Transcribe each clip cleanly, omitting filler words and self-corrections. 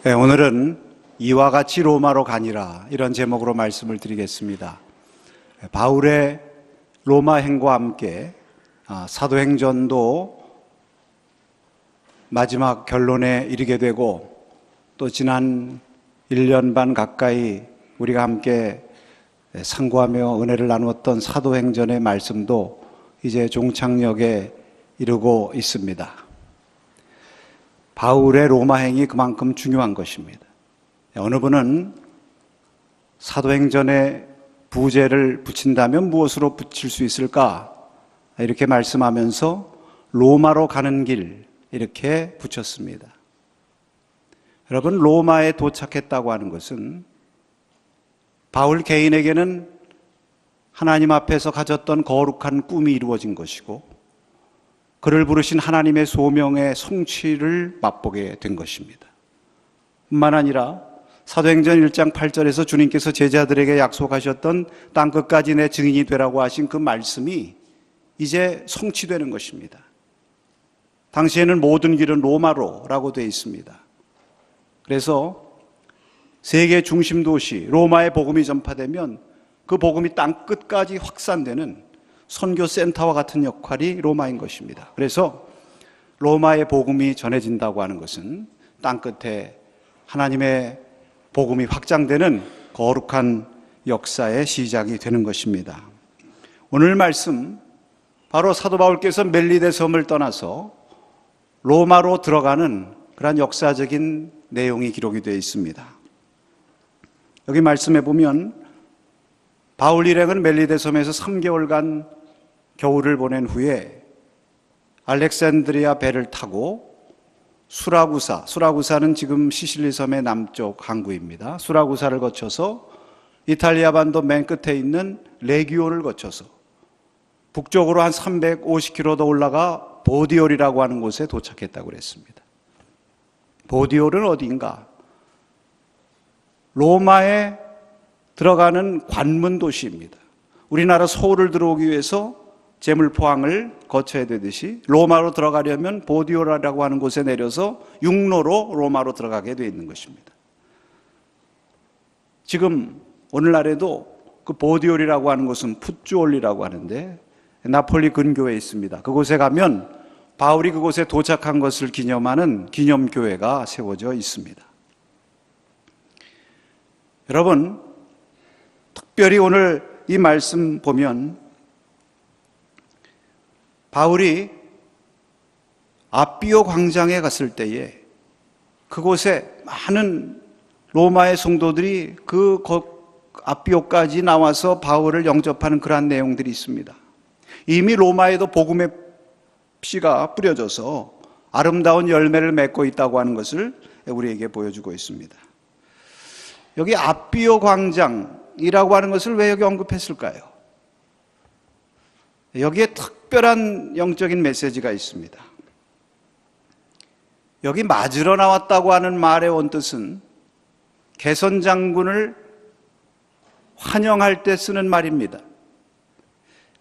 네, 오늘은 이와 같이 로마로 가니라 이런 제목으로 말씀을 드리겠습니다. 바울의 로마행과 함께 사도행전도 마지막 결론에 이르게 되고 또 지난 1년 반 가까이 우리가 함께 상고하며 은혜를 나누었던 사도행전의 말씀도 이제 종착역에 이르고 있습니다. 바울의 로마행이 그만큼 중요한 것입니다. 어느 분은 사도행전에 부제를 붙인다면 무엇으로 붙일 수 있을까? 이렇게 말씀하면서 로마로 가는 길 이렇게 붙였습니다. 여러분, 로마에 도착했다고 하는 것은 바울 개인에게는 하나님 앞에서 가졌던 거룩한 꿈이 이루어진 것이고 그를 부르신 하나님의 소명의 성취를 맛보게 된 것입니다. 뿐만 아니라 사도행전 1장 8절에서 주님께서 제자들에게 약속하셨던 땅끝까지 내 증인이 되라고 하신 그 말씀이 이제 성취되는 것입니다. 당시에는 모든 길은 로마로라고 되어 있습니다. 그래서 세계 중심 도시 로마의 복음이 전파되면 그 복음이 땅끝까지 확산되는 선교센터와 같은 역할이 로마인 것입니다. 그래서 로마의 복음이 전해진다고 하는 것은 땅끝에 하나님의 복음이 확장되는 거룩한 역사의 시작이 되는 것입니다. 오늘 말씀 바로 사도 바울께서 멜리데 섬을 떠나서 로마로 들어가는 그러한 역사적인 내용이 기록이 되어 있습니다. 여기 말씀해 보면 바울 일행은 멜리데 섬에서 3개월간 겨울을 보낸 후에 알렉산드리아 배를 타고 수라구사는 지금 시실리 섬의 남쪽 항구입니다. 수라구사를 거쳐서 이탈리아 반도 맨 끝에 있는 레기온을 거쳐서 북쪽으로 한 350km 더 올라가 보디올이라고 하는 곳에 도착했다고 그랬습니다. 보디올은 어디인가? 로마에 들어가는 관문 도시입니다. 우리나라 서울을 들어오기 위해서 제물포항을 거쳐야 되듯이 로마로 들어가려면 보디올이라고 하는 곳에 내려서 육로로 로마로 들어가게 되어 있는 것입니다. 지금 오늘날에도 그 보디올이라고 하는 곳은 푸주올리라고 하는데 나폴리 근교에 있습니다. 그곳에 가면 바울이 그곳에 도착한 것을 기념하는 기념교회가 세워져 있습니다. 여러분, 특별히 오늘 이 말씀 보면 바울이 아비오 광장에 갔을 때에 그곳에 많은 로마의 성도들이 그 아비오까지 나와서 바울을 영접하는 그러한 내용들이 있습니다. 이미 로마에도 복음의 씨가 뿌려져서 아름다운 열매를 맺고 있다고 하는 것을 우리에게 보여주고 있습니다. 여기 아비오 광장이라고 하는 것을 왜 여기 언급했을까요? 여기에 특별한 영적인 메시지가 있습니다. 여기 맞으러 나왔다고 하는 말의 원뜻은 개선 장군을 환영할 때 쓰는 말입니다.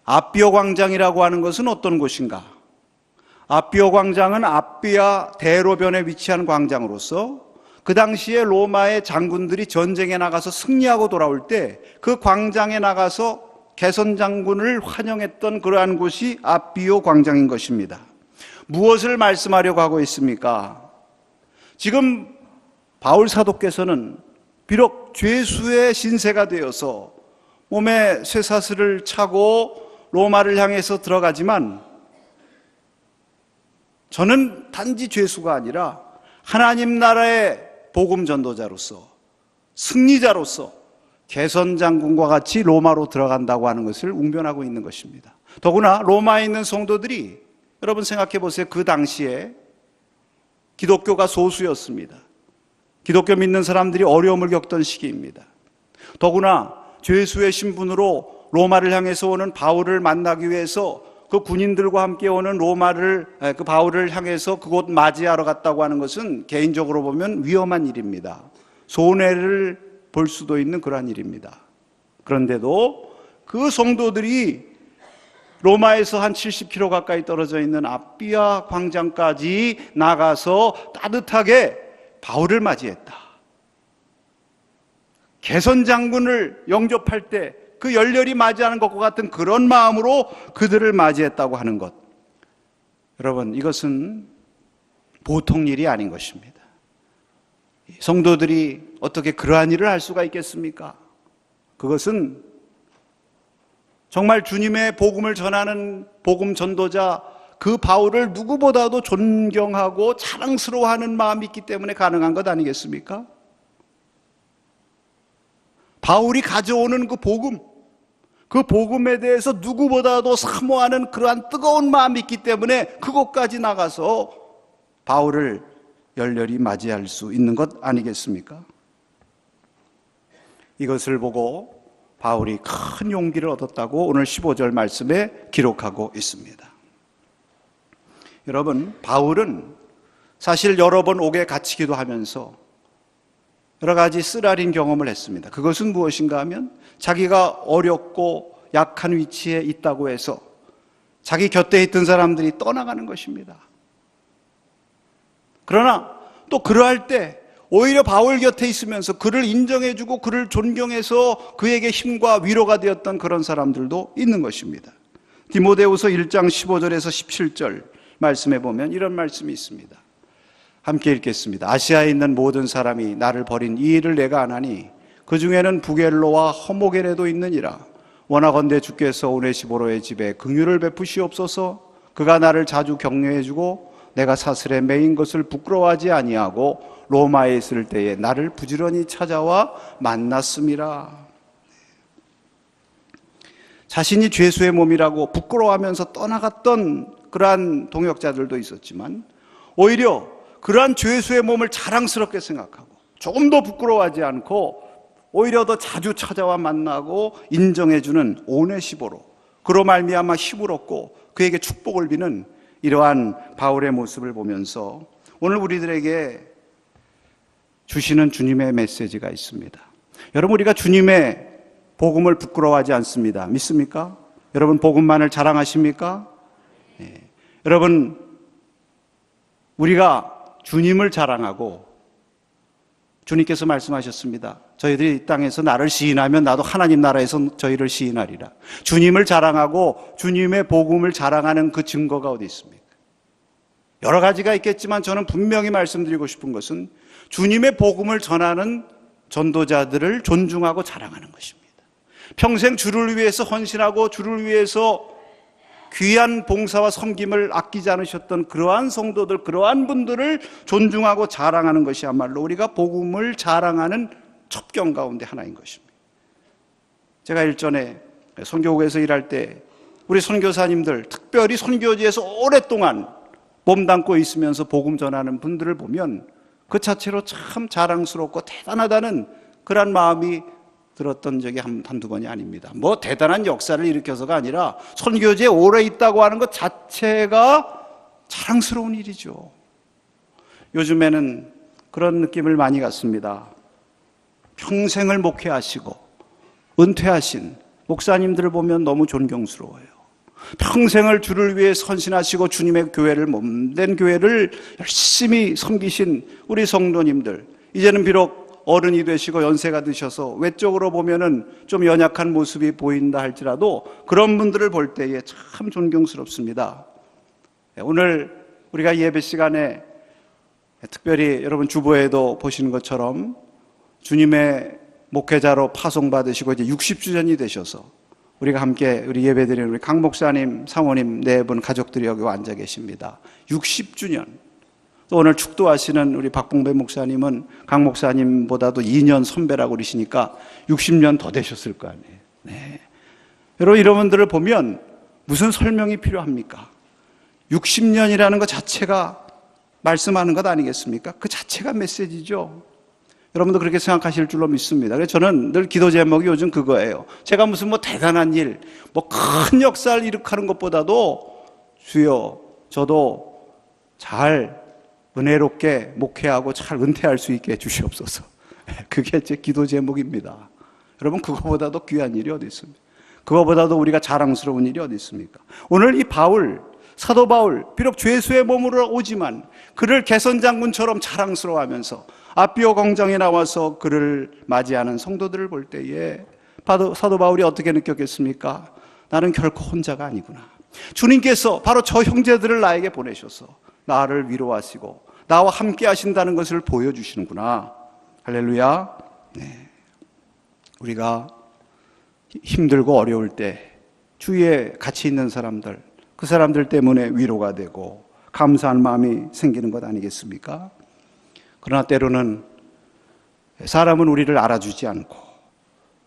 아비오 광장이라고 하는 것은 어떤 곳인가? 아비오 광장은 아비아 대로변에 위치한 광장으로서 그 당시에 로마의 장군들이 전쟁에 나가서 승리하고 돌아올 때 그 광장에 나가서 개선 장군을 환영했던 그러한 곳이 아비오 광장인 것입니다. 무엇을 말씀하려고 하고 있습니까? 지금 바울 사도께서는 비록 죄수의 신세가 되어서 몸에 쇠사슬을 차고 로마를 향해서 들어가지만 저는 단지 죄수가 아니라 하나님 나라의 복음 전도자로서 승리자로서 개선 장군과 같이 로마로 들어간다고 하는 것을 웅변하고 있는 것입니다. 더구나 로마에 있는 성도들이 여러분 생각해 보세요. 그 당시에 기독교가 소수였습니다. 기독교 믿는 사람들이 어려움을 겪던 시기입니다. 더구나 죄수의 신분으로 로마를 향해서 오는 바울을 만나기 위해서 그 군인들과 함께 오는 그 바울을 향해서 그곳 맞이하러 갔다고 하는 것은 개인적으로 보면 위험한 일입니다. 손해를 볼 수도 있는 그러한 일입니다. 그런데도 그 성도들이 로마에서 한 70km 가까이 떨어져 있는 아비아 광장까지 나가서 따뜻하게 바울을 맞이했다. 개선 장군을 영접할 때 그 열렬히 맞이하는 것과 같은 그런 마음으로 그들을 맞이했다고 하는 것. 여러분, 이것은 보통 일이 아닌 것입니다. 성도들이 어떻게 그러한 일을 할 수가 있겠습니까? 그것은 정말 주님의 복음을 전하는 복음 전도자 그 바울을 누구보다도 존경하고 자랑스러워하는 마음이 있기 때문에 가능한 것 아니겠습니까? 바울이 가져오는 그 복음에 대해서 누구보다도 사모하는 그러한 뜨거운 마음이 있기 때문에 그곳까지 나가서 바울을 열렬히 맞이할 수 있는 것 아니겠습니까? 이것을 보고 바울이 큰 용기를 얻었다고 오늘 15절 말씀에 기록하고 있습니다. 여러분, 바울은 사실 여러 번 옥에 갇히기도 하면서 여러 가지 쓰라린 경험을 했습니다. 그것은 무엇인가 하면 자기가 어렵고 약한 위치에 있다고 해서 자기 곁에 있던 사람들이 떠나가는 것입니다. 그러나 또 그러할 때 오히려 바울 곁에 있으면서 그를 인정해주고 그를 존경해서 그에게 힘과 위로가 되었던 그런 사람들도 있는 것입니다. 디모데후서 1장 15절에서 17절 말씀해 보면 이런 말씀이 있습니다. 함께 읽겠습니다. 아시아에 있는 모든 사람이 나를 버린 이 일을 내가 아나니 그 중에는 부겔로와 허모겔에도 있느니라. 원하건대 주께서 오네시보로의 집에 긍휼을 베푸시옵소서. 그가 나를 자주 격려해주고 내가 사슬에 매인 것을 부끄러워하지 아니하고 로마에 있을 때에 나를 부지런히 찾아와 만났음이라. 자신이 죄수의 몸이라고 부끄러워하면서 떠나갔던 그러한 동역자들도 있었지만 오히려 그러한 죄수의 몸을 자랑스럽게 생각하고 조금 더 부끄러워하지 않고 오히려 더 자주 찾아와 만나고 인정해주는 오네시보로, 그로 말미암아 힘을 얻고 그에게 축복을 비는 이러한 바울의 모습을 보면서 오늘 우리들에게 주시는 주님의 메시지가 있습니다. 여러분, 우리가 주님의 복음을 부끄러워하지 않습니다. 믿습니까? 여러분, 복음만을 자랑하십니까? 네. 여러분, 우리가 주님을 자랑하고 주님께서 말씀하셨습니다. 저희들이 이 땅에서 나를 시인하면 나도 하나님 나라에서 저희를 시인하리라. 주님을 자랑하고 주님의 복음을 자랑하는 그 증거가 어디 있습니까? 여러 가지가 있겠지만 저는 분명히 말씀드리고 싶은 것은 주님의 복음을 전하는 전도자들을 존중하고 자랑하는 것입니다. 평생 주를 위해서 헌신하고 주를 위해서 귀한 봉사와 섬김을 아끼지 않으셨던 그러한 성도들, 그러한 분들을 존중하고 자랑하는 것이야말로 우리가 복음을 자랑하는 첩경 가운데 하나인 것입니다. 제가 일전에 선교국에서 일할 때 우리 선교사님들, 특별히 선교지에서 오랫동안 몸담고 있으면서 복음 전하는 분들을 보면 그 자체로 참 자랑스럽고 대단하다는 그런 마음이 들었던 적이 한두 번이 아닙니다. 뭐 대단한 역사를 일으켜서가 아니라 선교지에 오래 있다고 하는 것 자체가 자랑스러운 일이죠. 요즘에는 그런 느낌을 많이 갖습니다. 평생을 목회하시고 은퇴하신 목사님들을 보면 너무 존경스러워요. 평생을 주를 위해 헌신하시고 주님의 교회를, 몸된 교회를 열심히 섬기신 우리 성도님들, 이제는 비록 어른이 되시고 연세가 드셔서 외적으로 보면은 좀 연약한 모습이 보인다 할지라도 그런 분들을 볼 때에 참 존경스럽습니다. 오늘 우리가 예배 시간에 특별히 여러분 주보에도 보시는 것처럼 주님의 목회자로 파송받으시고 이제 60주년이 되셔서 우리가 함께 우리 예배드리는 우리 강 목사님, 사모님 네 분 가족들이 여기 앉아 계십니다. 60주년. 또 오늘 축도하시는 우리 박봉배 목사님은 강 목사님보다도 2년 선배라고 그러시니까 60년 더 되셨을 거 아니에요. 네. 여러분, 이런 분들을 보면 무슨 설명이 필요합니까? 60년이라는 것 자체가 말씀하는 것 아니겠습니까? 그 자체가 메시지죠. 여러분도 그렇게 생각하실 줄로 믿습니다. 그래서 저는 늘 기도 제목이 요즘 그거예요. 제가 무슨 뭐 대단한 일, 뭐 큰 역사를 일으키는 것보다도 주여, 저도 잘 은혜롭게 목회하고 잘 은퇴할 수 있게 해주시옵소서. 그게 제 기도 제목입니다. 여러분, 그거보다도 귀한 일이 어디 있습니까? 그거보다도 우리가 자랑스러운 일이 어디 있습니까? 오늘 이 바울, 사도 바울, 비록 죄수의 몸으로 오지만 그를 개선장군처럼 자랑스러워하면서 아비오 광장에 나와서 그를 맞이하는 성도들을 볼 때에 사도 바울이 어떻게 느꼈겠습니까? 나는 결코 혼자가 아니구나. 주님께서 바로 저 형제들을 나에게 보내셔서 나를 위로하시고 나와 함께 하신다는 것을 보여주시는구나. 할렐루야. 네. 우리가 힘들고 어려울 때 주위에 같이 있는 사람들, 그 사람들 때문에 위로가 되고 감사한 마음이 생기는 것 아니겠습니까? 그러나 때로는 사람은 우리를 알아주지 않고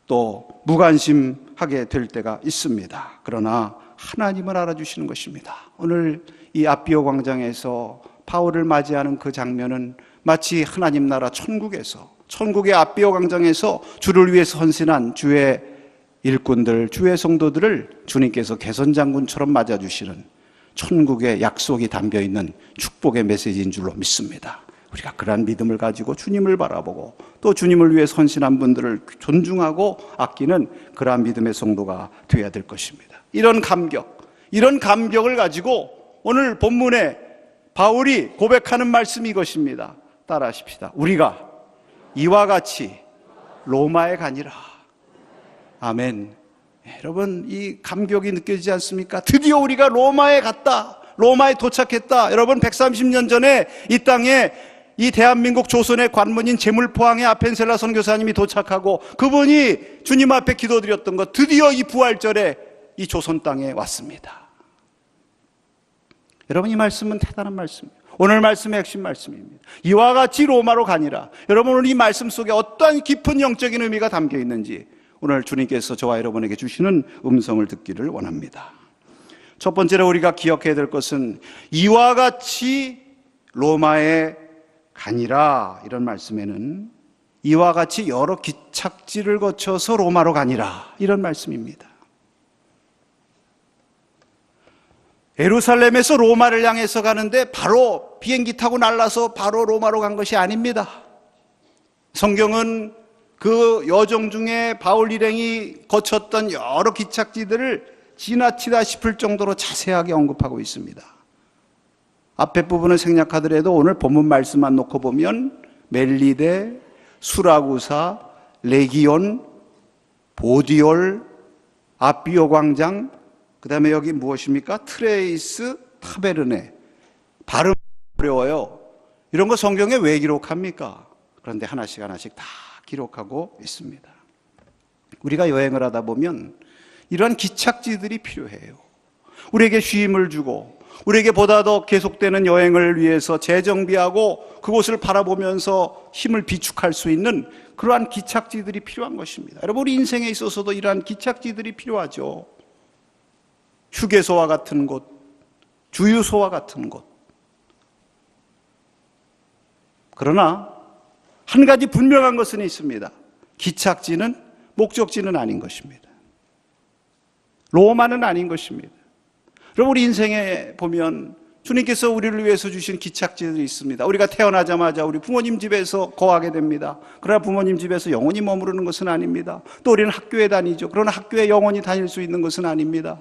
또 무관심하게 될 때가 있습니다. 그러나 하나님을 알아주시는 것입니다. 오늘 이 아비오 광장에서 바울을 맞이하는 그 장면은 마치 하나님 나라 천국에서, 천국의 아비오 광장에서 주를 위해서 헌신한 주의 일꾼들, 주의 성도들을 주님께서 개선장군처럼 맞아주시는 천국의 약속이 담겨있는 축복의 메시지인 줄로 믿습니다. 우리가 그러한 믿음을 가지고 주님을 바라보고 또 주님을 위해 헌신한 분들을 존중하고 아끼는 그러한 믿음의 성도가 되어야 될 것입니다. 이런 감격을 가지고 오늘 본문에 바울이 고백하는 말씀이 이것입니다. 따라하십시다. 우리가 이와 같이 로마에 가니라. 아멘. 여러분, 이 감격이 느껴지지 않습니까? 드디어 우리가 로마에 갔다. 로마에 도착했다. 여러분, 130년 전에 이 땅에 이 대한민국 조선의 관문인 제물포항의 아펜셀라 선교사님이 도착하고 그분이 주님 앞에 기도드렸던 것, 드디어 이 부활절에 이 조선 땅에 왔습니다. 여러분, 이 말씀은 대단한 말씀이에요. 오늘 말씀의 핵심 말씀입니다. 이와 같이 로마로 가니라. 여러분, 오늘 이 말씀 속에 어떠한 깊은 영적인 의미가 담겨 있는지 오늘 주님께서 저와 여러분에게 주시는 음성을 듣기를 원합니다. 첫 번째로 우리가 기억해야 될 것은 이와 같이 로마에 가니라, 이런 말씀에는 이와 같이 여러 기착지를 거쳐서 로마로 가니라, 이런 말씀입니다. 예루살렘에서 로마를 향해서 가는데 바로 비행기 타고 날라서 바로 로마로 간 것이 아닙니다. 성경은 그 여정 중에 바울 일행이 거쳤던 여러 기착지들을 지나치다 싶을 정도로 자세하게 언급하고 있습니다. 앞에 부분은 생략하더라도 오늘 본문 말씀만 놓고 보면 멜리데, 수라구사, 레기온, 보디올, 아비오 광장, 그 다음에 여기 무엇입니까? 트레이스, 타베르네. 발음 어려워요. 이런 거 성경에 왜 기록합니까? 그런데 하나씩 다 기록하고 있습니다. 우리가 여행을 하다 보면 이러한 기착지들이 필요해요. 우리에게 쉼을 주고 우리에게 보다 더 계속되는 여행을 위해서 재정비하고 그곳을 바라보면서 힘을 비축할 수 있는 그러한 기착지들이 필요한 것입니다. 여러분, 우리 인생에 있어서도 이러한 기착지들이 필요하죠. 휴게소와 같은 곳, 주유소와 같은 곳. 그러나 한 가지 분명한 것은 있습니다. 기착지는 목적지는 아닌 것입니다. 로마는 아닌 것입니다. 여러분, 우리 인생에 보면 주님께서 우리를 위해서 주신 기착지들이 있습니다. 우리가 태어나자마자 우리 부모님 집에서 거하게 됩니다. 그러나 부모님 집에서 영원히 머무르는 것은 아닙니다. 또 우리는 학교에 다니죠. 그러나 학교에 영원히 다닐 수 있는 것은 아닙니다.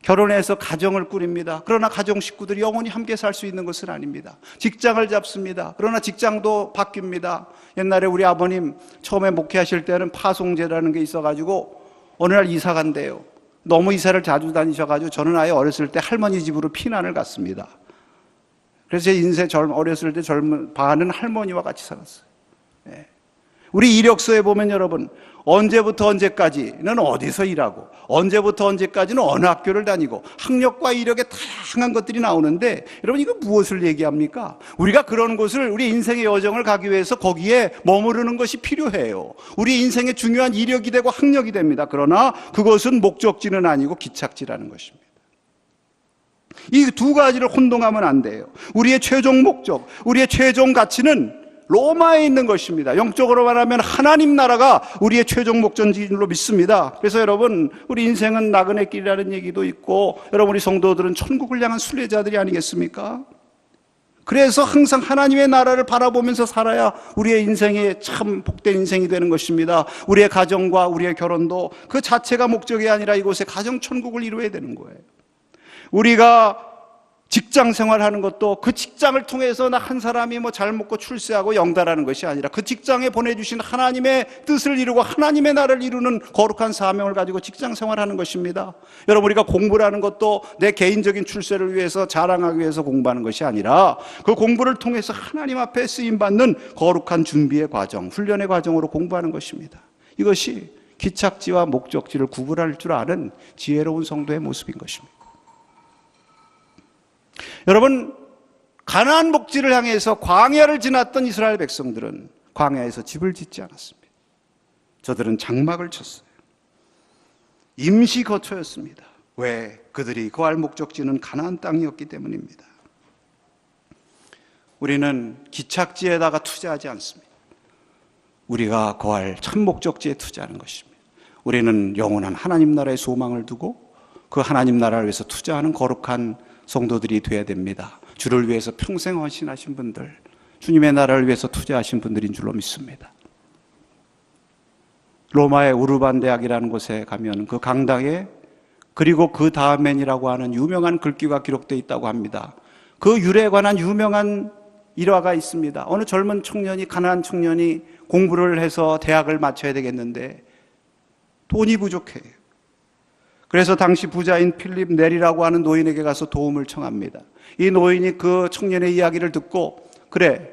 결혼해서 가정을 꾸립니다. 그러나 가정 식구들이 영원히 함께 살 수 있는 것은 아닙니다. 직장을 잡습니다. 그러나 직장도 바뀝니다. 옛날에 우리 아버님 처음에 목회하실 때는 파송제라는 게 있어가지고 어느 날 이사 간대요. 너무 이사를 자주 다니셔가지고 저는 아예 어렸을 때 할머니 집으로 피난을 갔습니다. 그래서 제 인생 어렸을 때 젊은 반은 할머니와 같이 살았어요. 네. 우리 이력서에 보면 여러분, 언제부터 언제까지는 어디서 일하고 언제부터 언제까지는 어느 학교를 다니고 학력과 이력에 다양한 것들이 나오는데 여러분, 이거 무엇을 얘기합니까? 우리가 그런 곳을, 우리 인생의 여정을 가기 위해서 거기에 머무르는 것이 필요해요. 우리 인생의 중요한 이력이 되고 학력이 됩니다. 그러나 그것은 목적지는 아니고 기착지라는 것입니다. 이 두 가지를 혼동하면 안 돼요. 우리의 최종 목적, 우리의 최종 가치는 로마에 있는 것입니다. 영적으로 말하면 하나님 나라가 우리의 최종 목적지인 줄로 믿습니다. 그래서 여러분, 우리 인생은 나그네 길이라는 얘기도 있고, 여러분, 우리 성도들은 천국을 향한 순례자들이 아니겠습니까? 그래서 항상 하나님의 나라를 바라보면서 살아야 우리의 인생이 참 복된 인생이 되는 것입니다. 우리의 가정과 우리의 결혼도 그 자체가 목적이 아니라 이곳에 가정 천국을 이루어야 되는 거예요. 우리가 직장 생활하는 것도 그 직장을 통해서 나 한 사람이 뭐 잘 먹고 출세하고 영달하는 것이 아니라 그 직장에 보내주신 하나님의 뜻을 이루고 하나님의 나라를 이루는 거룩한 사명을 가지고 직장 생활하는 것입니다. 여러분, 우리가 공부를 하는 것도 내 개인적인 출세를 위해서 자랑하기 위해서 공부하는 것이 아니라 그 공부를 통해서 하나님 앞에 쓰임받는 거룩한 준비의 과정, 훈련의 과정으로 공부하는 것입니다. 이것이 기착지와 목적지를 구분할 줄 아는 지혜로운 성도의 모습인 것입니다. 여러분, 가나안 목지를 향해서 광야를 지났던 이스라엘 백성들은 광야에서 집을 짓지 않았습니다. 저들은 장막을 쳤어요. 임시 거처였습니다. 왜? 그들이 거할 목적지는 가나안 땅이었기 때문입니다. 우리는 기착지에다가 투자하지 않습니다. 우리가 거할 첫 목적지에 투자하는 것입니다. 우리는 영원한 하나님 나라의 소망을 두고 그 하나님 나라를 위해서 투자하는 거룩한 성도들이 되어야 됩니다. 주를 위해서 평생 헌신하신 분들, 주님의 나라를 위해서 투자하신 분들인 줄로 믿습니다. 로마의 우르반 대학이라는 곳에 가면 그 강당에 그리고 그 다음엔이라고 하는 유명한 글귀가 기록되어 있다고 합니다. 그 유래에 관한 유명한 일화가 있습니다. 어느 젊은 청년이, 가난한 청년이 공부를 해서 대학을 마쳐야 되겠는데 돈이 부족해요. 그래서 당시 부자인 필립 넬이라고 하는 노인에게 가서 도움을 청합니다. 이 노인이 그 청년의 이야기를 듣고, 그래,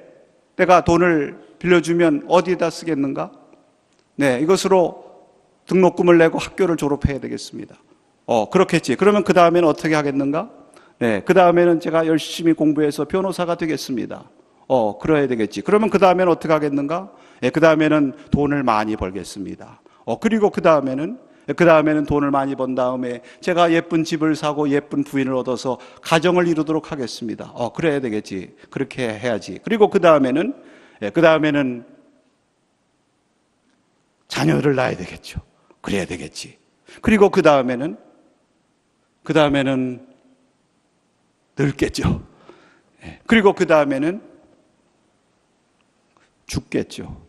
내가 돈을 빌려주면 어디에다 쓰겠는가? 네, 이것으로 등록금을 내고 학교를 졸업해야 되겠습니다. 그렇겠지. 그러면 그 다음에는 어떻게 하겠는가? 네, 그 다음에는 제가 열심히 공부해서 변호사가 되겠습니다. 그래야 되겠지. 그러면 그 다음에는 어떻게 하겠는가? 네, 그 다음에는 돈을 많이 벌겠습니다. 그리고 그 다음에는 돈을 많이 번 다음에 제가 예쁜 집을 사고 예쁜 부인을 얻어서 가정을 이루도록 하겠습니다. 그래야 되겠지. 그렇게 해야지. 그리고 그 다음에는 자녀를 낳아야 되겠죠. 그래야 되겠지. 그리고 그 다음에는 늙겠죠. 그리고 그 다음에는 죽겠죠.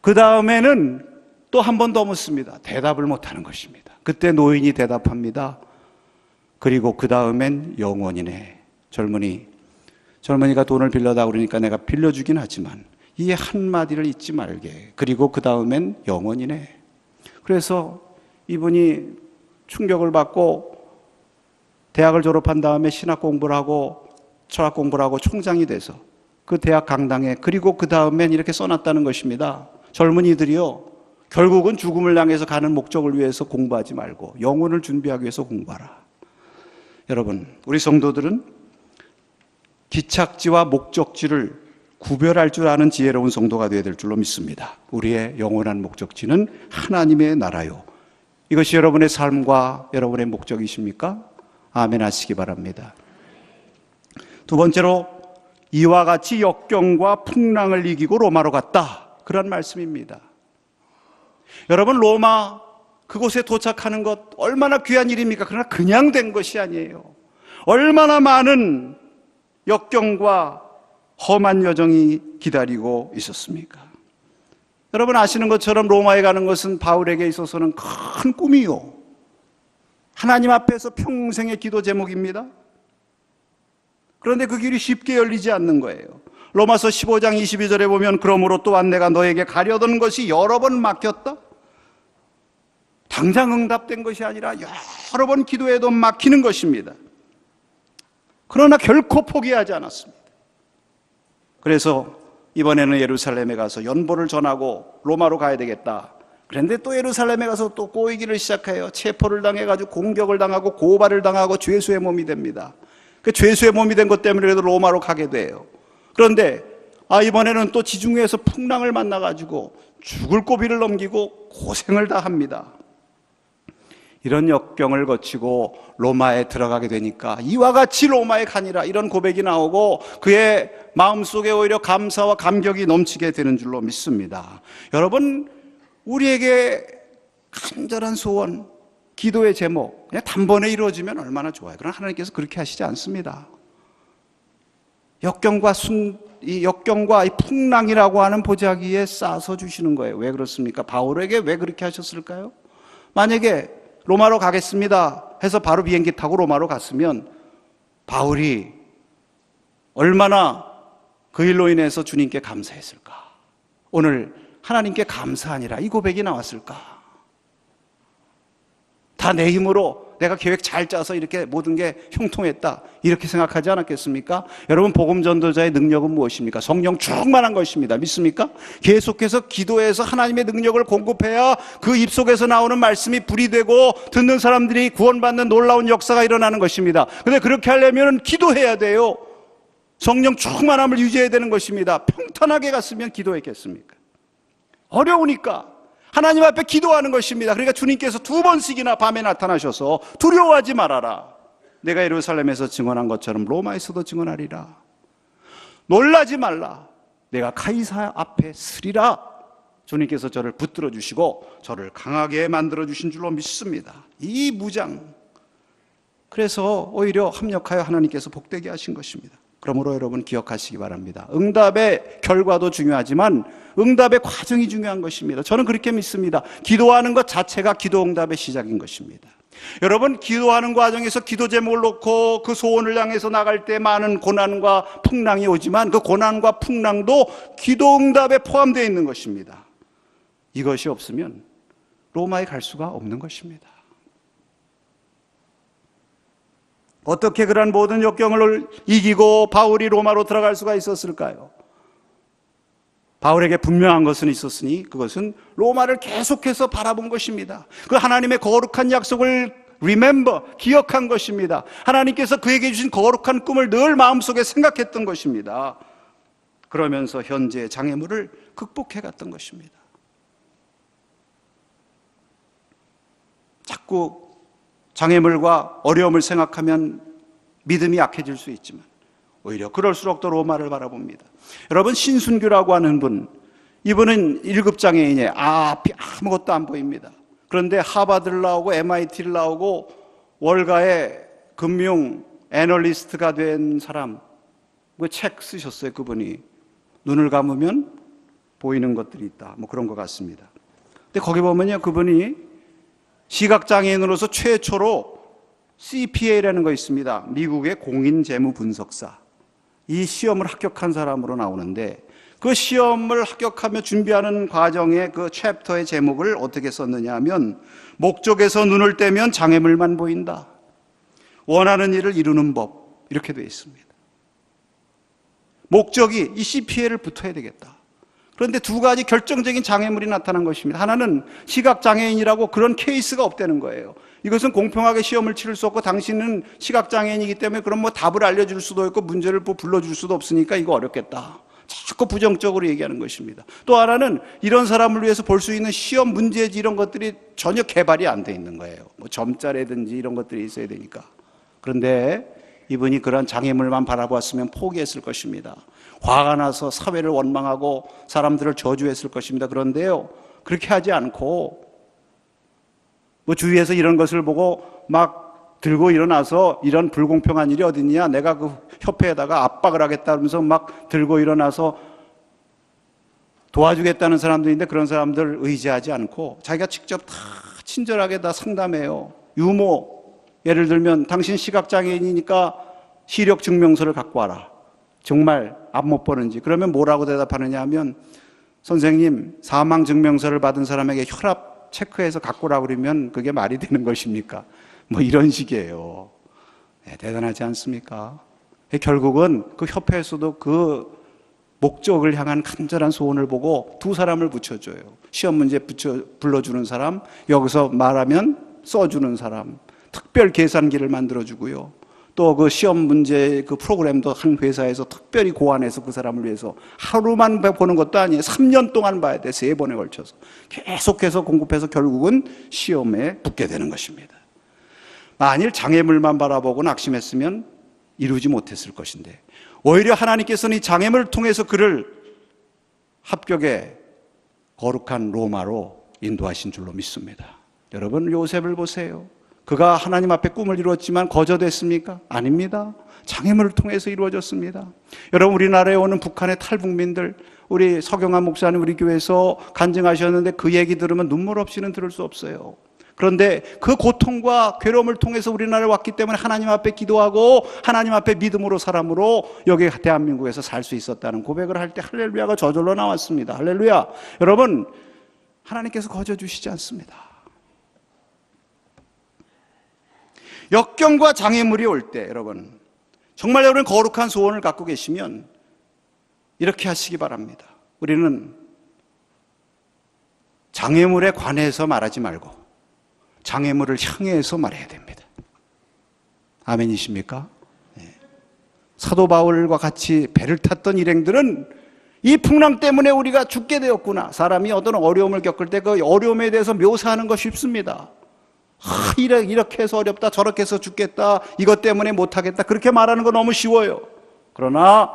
그 다음에는 또 한 번 더 묻습니다. 대답을 못하는 것입니다. 그때 노인이 대답합니다. 그리고 그 다음엔 영원이네. 젊은이가 돈을 빌려다 그러니까 내가 빌려주긴 하지만 이 한마디를 잊지 말게. 그리고 그 다음엔 영원이네. 그래서 이분이 충격을 받고 대학을 졸업한 다음에 신학 공부를 하고 철학 공부를 하고 총장이 돼서 그 대학 강당에 그리고 그 다음엔 이렇게 써놨다는 것입니다. 젊은이들이요, 결국은 죽음을 향해서 가는 목적을 위해서 공부하지 말고 영혼을 준비하기 위해서 공부하라. 여러분, 우리 성도들은 기착지와 목적지를 구별할 줄 아는 지혜로운 성도가 되어야 될 줄로 믿습니다. 우리의 영원한 목적지는 하나님의 나라요. 이것이 여러분의 삶과 여러분의 목적이십니까? 아멘 하시기 바랍니다. 두 번째로, 이와 같이 역경과 풍랑을 이기고 로마로 갔다. 그런 말씀입니다. 여러분, 로마 그곳에 도착하는 것 얼마나 귀한 일입니까? 그러나 그냥 된 것이 아니에요. 얼마나 많은 역경과 험한 여정이 기다리고 있었습니까? 여러분 아시는 것처럼 로마에 가는 것은 바울에게 있어서는 큰 꿈이요, 하나님 앞에서 평생의 기도 제목입니다. 그런데 그 길이 쉽게 열리지 않는 거예요. 로마서 15장 22절에 보면, 그러므로 또한 내가 너에게 가려던 것이 여러 번 막혔다. 당장 응답된 것이 아니라 여러 번 기도해도 막히는 것입니다. 그러나 결코 포기하지 않았습니다. 그래서 이번에는 예루살렘에 가서 연보를 전하고 로마로 가야 되겠다. 그런데 또 예루살렘에 가서 또 꼬이기를 시작해요. 체포를 당해가지고 공격을 당하고 고발을 당하고 죄수의 몸이 됩니다. 그 죄수의 몸이 된 것 때문에 그래도 로마로 가게 돼요. 그런데 이번에는 또 지중해에서 풍랑을 만나가지고 죽을 고비를 넘기고 고생을 다 합니다. 이런 역경을 거치고 로마에 들어가게 되니까 이와 같이 로마에 가니라, 이런 고백이 나오고 그의 마음속에 오히려 감사와 감격이 넘치게 되는 줄로 믿습니다. 여러분, 우리에게 간절한 소원, 기도의 제목 그냥 단번에 이루어지면 얼마나 좋아요. 그러나 하나님께서 그렇게 하시지 않습니다. 역경과 이 풍랑이라고 하는 보자기에 싸서 주시는 거예요. 왜 그렇습니까? 바울에게 왜 그렇게 하셨을까요? 만약에 로마로 가겠습니다 해서 바로 비행기 타고 로마로 갔으면 바울이 얼마나 그 일로 인해서 주님께 감사했을까? 오늘 하나님께 감사하니라 이 고백이 나왔을까? 다 내 힘으로 내가 계획 잘 짜서 이렇게 모든 게 형통했다 이렇게 생각하지 않았겠습니까? 여러분, 복음 전도자의 능력은 무엇입니까? 성령 충만한 것입니다. 믿습니까? 계속해서 기도해서 하나님의 능력을 공급해야 그 입속에서 나오는 말씀이 불이 되고 듣는 사람들이 구원받는 놀라운 역사가 일어나는 것입니다. 근데 그렇게 하려면 기도해야 돼요. 성령 충만함을 유지해야 되는 것입니다. 평탄하게 갔으면 기도했겠습니까? 어려우니까 하나님 앞에 기도하는 것입니다. 그러니까 주님께서 2번씩이나 밤에 나타나셔서 두려워하지 말아라. 내가 예루살렘에서 증언한 것처럼 로마에서도 증언하리라. 놀라지 말라. 내가 카이사 앞에 서리라. 주님께서 저를 붙들어 주시고 저를 강하게 만들어 주신 줄로 믿습니다. 이 무장. 그래서 오히려 합력하여 하나님께서 복되게 하신 것입니다. 그러므로 여러분 기억하시기 바랍니다. 응답의 결과도 중요하지만 응답의 과정이 중요한 것입니다. 저는 그렇게 믿습니다. 기도하는 것 자체가 기도 응답의 시작인 것입니다. 여러분, 기도하는 과정에서 기도 제목을 놓고 그 소원을 향해서 나갈 때 많은 고난과 풍랑이 오지만 그 고난과 풍랑도 기도 응답에 포함되어 있는 것입니다. 이것이 없으면 로마에 갈 수가 없는 것입니다. 어떻게 그러한 모든 역경을 이기고 바울이 로마로 들어갈 수가 있었을까요? 바울에게 분명한 것은 있었으니 그것은 로마를 계속해서 바라본 것입니다. 그 하나님의 거룩한 약속을 remember, 기억한 것입니다. 하나님께서 그에게 주신 거룩한 꿈을 늘 마음속에 생각했던 것입니다. 그러면서 현재의 장애물을 극복해 갔던 것입니다. 자꾸 장애물과 어려움을 생각하면 믿음이 약해질 수 있지만 오히려 그럴수록 더 로마를 바라봅니다. 여러분, 신순규라고 하는 분, 이분은 1급 장애인이에요. 앞이 아무것도 안 보입니다. 그런데 하버드를 나오고 MIT를 나오고 월가의 금융 애널리스트가 된 사람, 그 책 쓰셨어요. 그분이 눈을 감으면 보이는 것들이 있다, 뭐 그런 것 같습니다. 근데 거기 보면요, 그분이 시각장애인으로서 최초로 CPA라는 거 있습니다. 미국의 공인재무분석사. 이 시험을 합격한 사람으로 나오는데 그 시험을 합격하며 준비하는 과정의 그 챕터의 제목을 어떻게 썼느냐 하면 목적에서 눈을 떼면 장애물만 보인다. 원하는 일을 이루는 법. 이렇게 되어 있습니다. 목적이 이 CPA를 붙어야 되겠다. 그런데 2가지 결정적인 장애물이 나타난 것입니다. 하나는 시각장애인이라고 그런 케이스가 없다는 거예요. 이것은 공평하게 시험을 치를 수 없고 당신은 시각장애인이기 때문에 그럼 뭐 답을 알려줄 수도 없고 문제를 뭐 불러줄 수도 없으니까 이거 어렵겠다. 자꾸 부정적으로 얘기하는 것입니다. 또 하나는 이런 사람을 위해서 볼 수 있는 시험 문제지 이런 것들이 전혀 개발이 안 돼 있는 거예요. 뭐 점자라든지 이런 것들이 있어야 되니까. 그런데 이분이 그런 장애물만 바라보았으면 포기했을 것입니다. 화가 나서 사회를 원망하고 사람들을 저주했을 것입니다. 그런데요, 그렇게 하지 않고 뭐 주위에서 이런 것을 보고 막 들고 일어나서 이런 불공평한 일이 어딨냐, 내가 그 협회에다가 압박을 하겠다면서 막 들고 일어나서 도와주겠다는 사람들인데 그런 사람들 의지하지 않고 자기가 직접 다 친절하게 다 상담해요. 유모, 예를 들면 당신 시각장애인이니까 시력 증명서를 갖고 와라. 정말 앞 못 보는지. 그러면 뭐라고 대답하느냐 하면, 선생님, 사망 증명서를 받은 사람에게 혈압 체크해서 갖고 오라고 그러면 그게 말이 되는 것입니까? 뭐 이런 식이에요. 네, 대단하지 않습니까? 결국은 그 협회에서도 그 목적을 향한 간절한 소원을 보고 2 사람을 붙여줘요. 시험 문제 불러주는 사람, 여기서 말하면 써주는 사람, 특별 계산기를 만들어주고요. 또 그 시험 문제 그 프로그램도 한 회사에서 특별히 고안해서 그 사람을 위해서 하루만 보는 것도 아니에요. 3년 동안 봐야 돼. 3번에 걸쳐서. 계속해서 공급해서 결국은 시험에 붙게 되는 것입니다. 만일 장애물만 바라보고 낙심했으면 이루지 못했을 것인데 오히려 하나님께서는 이 장애물을 통해서 그를 합격의 거룩한 로마로 인도하신 줄로 믿습니다. 여러분, 요셉을 보세요. 그가 하나님 앞에 꿈을 이루었지만 거저됐습니까? 아닙니다. 장애물을 통해서 이루어졌습니다. 여러분, 우리나라에 오는 북한의 탈북민들, 우리 서경환 목사님 우리 교회에서 간증하셨는데 그 얘기 들으면 눈물 없이는 들을 수 없어요. 그런데 그 고통과 괴로움을 통해서 우리나라에 왔기 때문에 하나님 앞에 기도하고 하나님 앞에 믿음으로 사람으로 여기 대한민국에서 살 수 있었다는 고백을 할 때 할렐루야가 저절로 나왔습니다. 할렐루야. 여러분, 하나님께서 거저주시지 않습니다. 역경과 장애물이 올 때 여러분, 정말 여러분 거룩한 소원을 갖고 계시면 이렇게 하시기 바랍니다. 우리는 장애물에 관해서 말하지 말고 장애물을 향해서 말해야 됩니다. 아멘이십니까? 네. 사도 바울과 같이 배를 탔던 일행들은 이 풍랑 때문에 우리가 죽게 되었구나. 사람이 어떤 어려움을 겪을 때 그 어려움에 대해서 묘사하는 거 쉽습니다. 이렇게 해서 어렵다, 저렇게 해서 죽겠다, 이것 때문에 못하겠다, 그렇게 말하는 거 너무 쉬워요. 그러나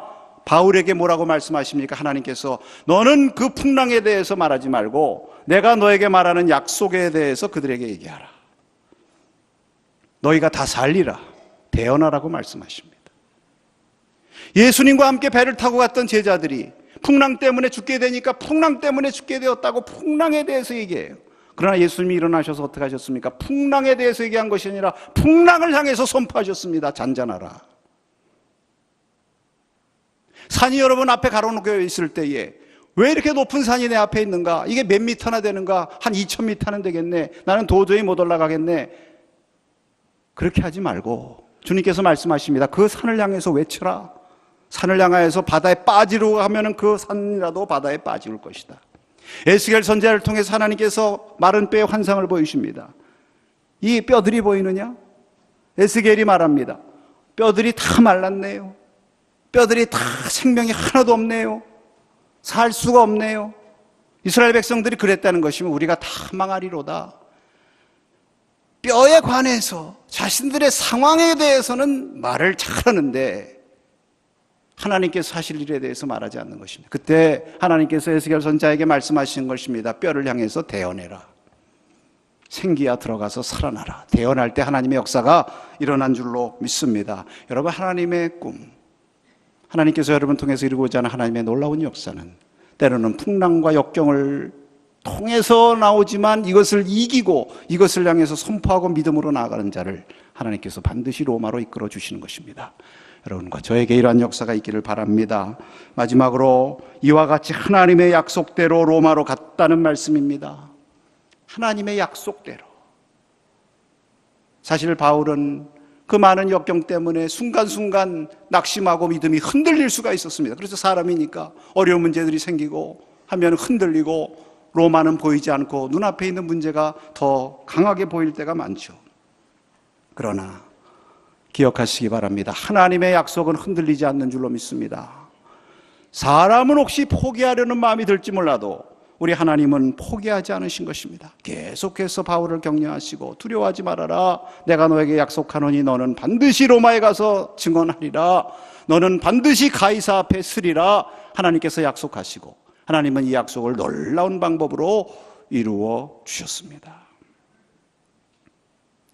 바울에게 뭐라고 말씀하십니까? 하나님께서 너는 그 풍랑에 대해서 말하지 말고 내가 너에게 말하는 약속에 대해서 그들에게 얘기하라. 너희가 다 살리라, 대언하라고 말씀하십니다. 예수님과 함께 배를 타고 갔던 제자들이 풍랑 때문에 죽게 되니까 풍랑 때문에 죽게 되었다고 풍랑에 대해서 얘기해요. 그러나 예수님이 일어나셔서 어떻게 하셨습니까? 풍랑에 대해서 얘기한 것이 아니라 풍랑을 향해서 선포하셨습니다. 잔잔하라. 산이 여러분 앞에 가로놓여 있을 때에 왜 이렇게 높은 산이 내 앞에 있는가? 이게 몇 미터나 되는가? 한 2000미터는 되겠네. 나는 도저히 못 올라가겠네. 그렇게 하지 말고 주님께서 말씀하십니다. 그 산을 향해서 외쳐라. 산을 향하여서 바다에 빠지려고 하면 그 산이라도 바다에 빠질 것이다. 에스겔 선지자를 통해서 하나님께서 마른 뼈의 환상을 보이십니다. 이 뼈들이 보이느냐? 에스겔이 말합니다. 뼈들이 다 말랐네요. 뼈들이 다 생명이 하나도 없네요. 살 수가 없네요. 이스라엘 백성들이 그랬다는 것이면 우리가 다 망하리로다. 뼈에 관해서 자신들의 상황에 대해서는 말을 잘하는데 하나님께서 하실 일에 대해서 말하지 않는 것입니다. 그때 하나님께서 에스겔 선지자에게 말씀하신 것입니다. 뼈를 향해서 대언해라. 생기야 들어가서 살아나라. 대언할 때 하나님의 역사가 일어난 줄로 믿습니다. 여러분, 하나님의 꿈, 하나님께서 여러분 통해서 이루고자 하는 하나님의 놀라운 역사는 때로는 풍랑과 역경을 통해서 나오지만 이것을 이기고 이것을 향해서 선포하고 믿음으로 나아가는 자를 하나님께서 반드시 로마로 이끌어 주시는 것입니다. 여러분과 저에게 이러한 역사가 있기를 바랍니다. 마지막으로 이와 같이 하나님의 약속대로 로마로 갔다는 말씀입니다. 하나님의 약속대로. 사실 바울은 그 많은 역경 때문에 순간순간 낙심하고 믿음이 흔들릴 수가 있었습니다. 그래서 사람이니까 어려운 문제들이 생기고 하면 흔들리고 로마는 보이지 않고 눈앞에 있는 문제가 더 강하게 보일 때가 많죠. 그러나 기억하시기 바랍니다. 하나님의 약속은 흔들리지 않는 줄로 믿습니다. 사람은 혹시 포기하려는 마음이 들지 몰라도 우리 하나님은 포기하지 않으신 것입니다. 계속해서 바울을 격려하시고 두려워하지 말아라. 내가 너에게 약속하노니 너는 반드시 로마에 가서 증언하리라. 너는 반드시 가이사 앞에 서리라. 하나님께서 약속하시고 하나님은 이 약속을 놀라운 방법으로 이루어 주셨습니다.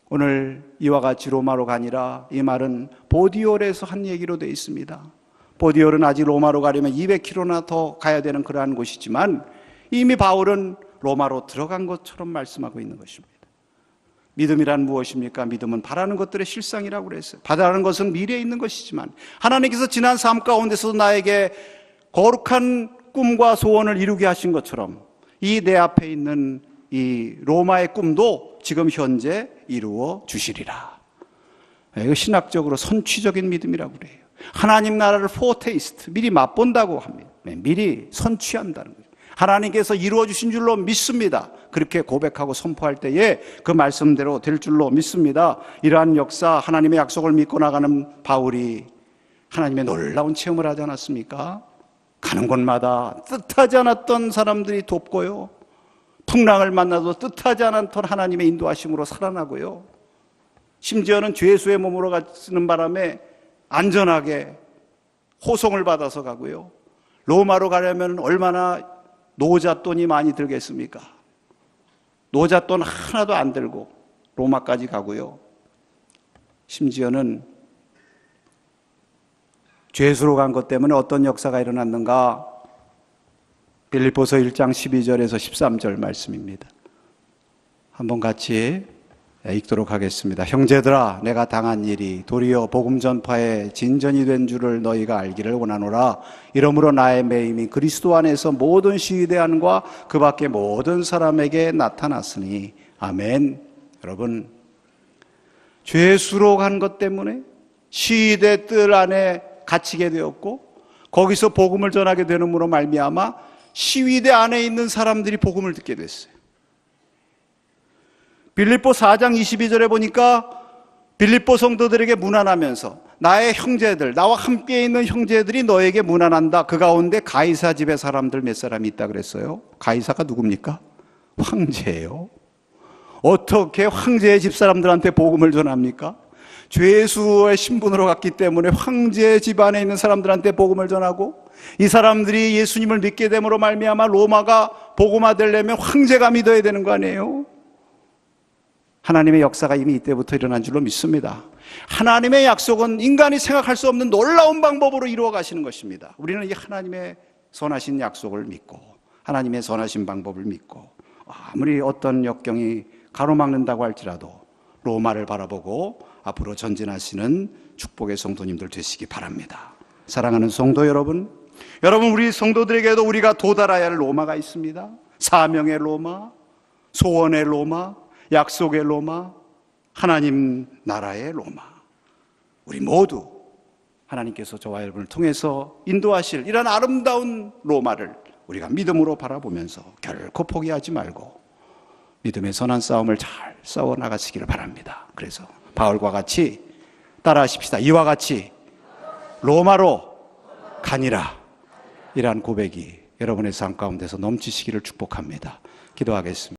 오늘 이와 같이 로마로 가니라, 이 말은 보디올에서 한 얘기로 되어 있습니다. 보디올은 아직 로마로 가려면 200km나 더 가야 되는 그러한 곳이지만 이미 바울은 로마로 들어간 것처럼 말씀하고 있는 것입니다. 믿음이란 무엇입니까? 믿음은 바라는 것들의 실상이라고 그랬어요. 바라는 것은 미래에 있는 것이지만 하나님께서 지난 삶 가운데서 나에게 거룩한 꿈과 소원을 이루게 하신 것처럼 이 내 앞에 있는 이 로마의 꿈도 지금 현재 이루어 주시리라. 이거 신학적으로 선취적인 믿음이라고 그래요. 하나님 나라를 포테이스트, 미리 맛본다고 합니다. 미리 선취한다는 거예요. 하나님께서 이루어 주신 줄로 믿습니다. 그렇게 고백하고 선포할 때에 그 말씀대로 될 줄로 믿습니다. 이러한 역사, 하나님의 약속을 믿고 나가는 바울이 하나님의 놀라운 체험을 하지 않았습니까? 가는 곳마다 뜻하지 않았던 사람들이 돕고요, 풍랑을 만나도 뜻하지 않았던 하나님의 인도하심으로 살아나고요, 심지어는 죄수의 몸으로 가는 바람에 안전하게 호송을 받아서 가고요, 로마로 가려면 얼마나 노잣돈이 많이 들겠습니까? 노잣돈 하나도 안 들고 로마까지 가고요, 심지어는 죄수로 간 것 때문에 어떤 역사가 일어났는가? 빌립보서 1장 12절에서 13절 말씀입니다. 한번 같이 읽도록 하겠습니다. 형제들아, 내가 당한 일이 도리어 복음 전파의 진전이 된 줄을 너희가 알기를 원하노라. 이러므로 나의 매임이 그리스도 안에서 모든 시위대안과 그 밖에 모든 사람에게 나타났으니 아멘. 여러분, 죄 수록한 것 때문에 시위대 뜰 안에 갇히게 되었고 거기서 복음을 전하게 되는으로 말미암아 시위대 안에 있는 사람들이 복음을 듣게 됐어요. 빌립보 4장 22절에 보니까 빌립보 성도들에게 문안하면서 나의 형제들, 나와 함께 있는 형제들이 너에게 문안한다. 그 가운데 가이사 집의 사람들 몇 사람이 있다 그랬어요. 가이사가 누굽니까? 황제예요. 어떻게 황제의 집사람들한테 복음을 전합니까? 죄수의 신분으로 갔기 때문에 황제의 집안에 있는 사람들한테 복음을 전하고, 이 사람들이 예수님을 믿게 됨으로 말미암아 로마가 복음화되려면 황제가 믿어야 되는 거 아니에요? 하나님의 역사가 이미 이때부터 일어난 줄로 믿습니다. 하나님의 약속은 인간이 생각할 수 없는 놀라운 방법으로 이루어 가시는 것입니다. 우리는 이 하나님의 선하신 약속을 믿고 하나님의 선하신 방법을 믿고, 아무리 어떤 역경이 가로막는다고 할지라도 로마를 바라보고 앞으로 전진하시는 축복의 성도님들 되시기 바랍니다. 사랑하는 성도 여러분, 우리 성도들에게도 우리가 도달해야 할 로마가 있습니다. 사명의 로마, 소원의 로마, 약속의 로마, 하나님 나라의 로마. 우리 모두 하나님께서 저와 여러분을 통해서 인도하실 이런 아름다운 로마를 우리가 믿음으로 바라보면서 결코 포기하지 말고 믿음의 선한 싸움을 잘 싸워 나가시기를 바랍니다. 그래서 바울과 같이 따라하십시다. 이와 같이 로마로 가니라. 이러한 고백이 여러분의 삶 가운데서 넘치시기를 축복합니다. 기도하겠습니다.